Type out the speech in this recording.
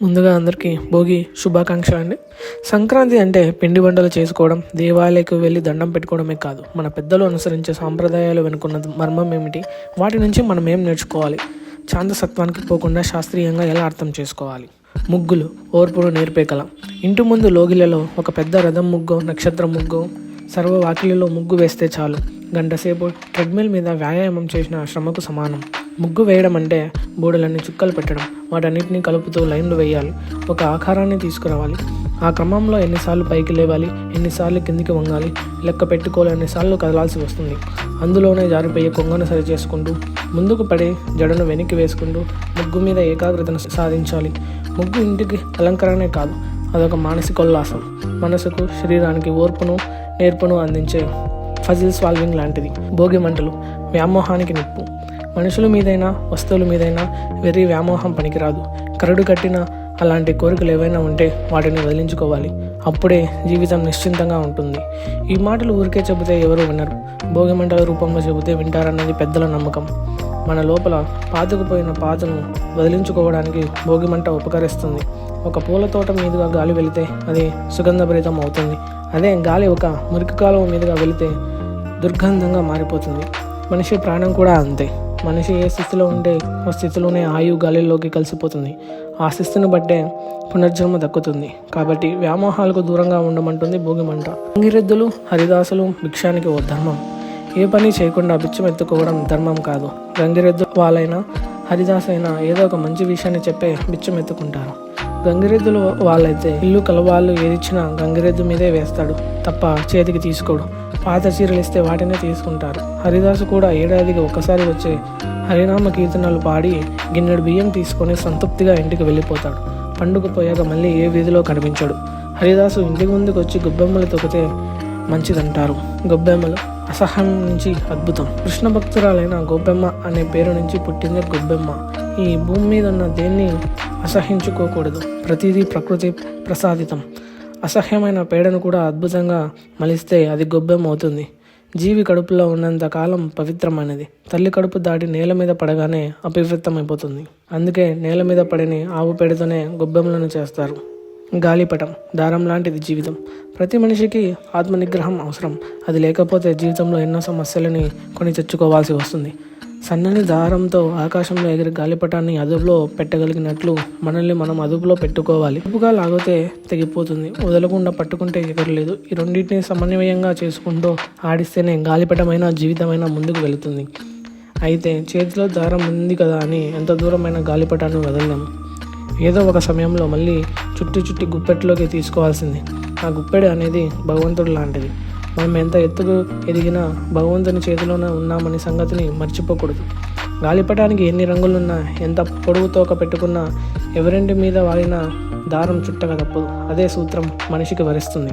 ముందుగా అందరికీ భోగి శుభాకాంక్షలు అండి. సంక్రాంతి అంటే పిండి వంటలు చేసుకోవడం, దేవాలయకు వెళ్ళి దండం పెట్టుకోవడమే కాదు, మన పెద్దలు అనుసరించే సాంప్రదాయాలు వెనుకున్న మర్మం ఏమిటి, వాటి నుంచి మనం ఏం నేర్చుకోవాలి, చాందసత్వానికి పోకుండా శాస్త్రీయంగా ఎలా అర్థం చేసుకోవాలి. ముగ్గులు ఓర్పును నేర్పే కళ. ఇంటి ముందు లోగిలలో ఒక పెద్ద రథం ముగ్గు, నక్షత్ర ముగ్గు, సర్వ వాకిలిలో ముగ్గు వేస్తే చాలు గంటసేపు ట్రెడ్మిల్ మీద వ్యాయామం చేసిన శ్రమకు సమానం. ముగ్గు వేయడం అంటే బూడలన్నీ చుక్కలు పెట్టడం, వాటన్నిటిని కలుపుతూ లైన్లు వేయాలి, ఒక ఆకారాన్ని తీసుకురావాలి. ఆ క్రమంలో ఎన్నిసార్లు పైకి లేవాలి, ఎన్నిసార్లు కిందికి వంగాలి, లెక్క పెట్టుకోవాలి, ఎన్నిసార్లు కదలాల్సి వస్తుంది. అందులోనే జారిపోయే కొంగను సరి చేసుకుంటూ, ముందుకు పడి జడను వెనక్కి వేసుకుంటూ ముగ్గు మీద ఏకాగ్రతను సాధించాలి. ముగ్గు ఇంటికి అలంకరణే కాదు, అదొక మానసికోల్లాసం. మనసుకు శరీరానికి ఓర్పును నేర్పును అందించే ఫజిల్ సాల్వింగ్ లాంటిది. భోగి మంటలు వ్యామోహానికి నిప్పు. మనుషుల మీదైనా వస్తువుల మీదైనా వెర్రి వ్యామోహం పనికిరాదు. కరడు కట్టిన అలాంటి కోరికలు ఏవైనా ఉంటే వాటిని వదిలించుకోవాలి. అప్పుడే జీవితం నిశ్చింతంగా ఉంటుంది. ఈ మాటలు ఊరికే చెబితే ఎవరు వినరు, భోగి మంటల రూపంలో చెబితే వింటారన్నది పెద్దల నమ్మకం. మన లోపల పాతుకుపోయిన పాతను వదిలించుకోవడానికి భోగి మంట ఉపకరిస్తుంది. ఒక పూల తోట మీదుగా గాలి వెళితే అది సుగంధభరితం అవుతుంది. అదే గాలి ఒక మురికి కాలువ మీదుగా వెళితే దుర్గంధంగా మారిపోతుంది. మనిషి ప్రాణం కూడా అంతే. మనిషి ఏ స్థితిలో ఉంటే ఆ స్థితిలోనే ఆయువు గాలిలోకి కలిసిపోతుంది. ఆ స్థితిని బట్టే పునర్జన్మ దక్కుతుంది. కాబట్టి వ్యామోహాలకు దూరంగా ఉండమంటుంది భోగి మంట. గంగిరెద్దులు, హరిదాసులు భిక్షానికి ఓ ధర్మం. ఏ పని చేయకుండా బిచ్చం ఎత్తుకోవడం ధర్మం కాదు. గంగిరెద్దు వాళ్ళైనా హరిదాస్ అయినా ఏదో ఒక మంచి విషయాన్ని చెప్పే బిచ్చం ఎత్తుకుంటారు. గంగిరెద్దులు వాళ్ళైతే ఇల్లు కలవాళ్ళు ఏదిచ్చినా గంగిరెద్దు మీదే వేస్తాడు తప్ప చేతికి తీసుకోడు. పాత చీరలు ఇస్తే వాటినే తీసుకుంటారు. హరిదాసు కూడా ఏడాదికి ఒక్కసారి వచ్చే హరినామ కీర్తనలు పాడి గిన్నెడు బియ్యం తీసుకొని సంతృప్తిగా ఇంటికి వెళ్ళిపోతాడు. పండుగ పోయాక మళ్ళీ ఏ వీధిలో కనిపించాడు. హరిదాసు ఇంటికి ముందుకు వచ్చి గొబ్బెమ్మలు తొక్కితే మంచిదంటారు. గొబ్బెమ్మలు అసహ్యం నుంచి అద్భుతం. కృష్ణ భక్తురాలైన గోపెమ్మ అనే పేరు నుంచి పుట్టిందే గొబ్బెమ్మ. ఈ భూమి మీద ఉన్న దేన్ని అసహించుకోకూడదు. ప్రతిదీ ప్రకృతి ప్రసాదితం. అసహ్యమైన పేడను కూడా అద్భుతంగా మలిస్తే అది గొబ్బెమ్మ అవుతుంది. జీవి కడుపులో ఉన్నంత కాలం పవిత్రమైనది. తల్లి కడుపు దాటి నేల మీద పడగానే అపవిత్రమైపోతుంది. అందుకే నేల మీద పడని ఆవు పేడతోనే గొబ్బెమ్మలను చేస్తారు. గాలిపటం దారం లాంటిది జీవితం. ప్రతి మనిషికి ఆత్మనిగ్రహం అవసరం. అది లేకపోతే జీవితంలో ఎన్నో సమస్యలని కొని తెచ్చుకోవాల్సి వస్తుంది. సన్నని దారంతో ఆకాశంలో ఎగిరి గాలిపటాన్ని అదుపులో పెట్టగలిగినట్లు మనల్ని మనం అదుపులో పెట్టుకోవాలి. అదుపుగా లాగితే తెగిపోతుంది, వదలకుండా పట్టుకుంటే ఎగరలేదు. ఈ రెండింటిని సమన్వయంగా చేసుకుంటూ ఆడిస్తేనే గాలిపటమైన జీవితమైన ముందుకు వెళుతుంది. అయితే చేతిలో దారం ఉంది కదా అని ఎంత దూరమైన గాలిపటాన్ని వదలలేము. ఏదో ఒక సమయంలో మళ్ళీ చుట్టి గుప్పెట్లోకి తీసుకోవాల్సింది. ఆ గుప్పెడు అనేది భగవంతుడు లాంటిది. మనం ఎంత ఎత్తుకు ఎదిగినా భగవంతుని చేతిలోనే ఉన్నామని సంగతిని మర్చిపోకూడదు. గాలిపటానికి ఎన్ని రంగులున్నా, ఎంత పొడుగు తోక పెట్టుకున్నా, ఎవరింటి మీద వాడిన దారం చుట్టక తప్పదు. అదే సూత్రం మనిషికి వరిస్తుంది.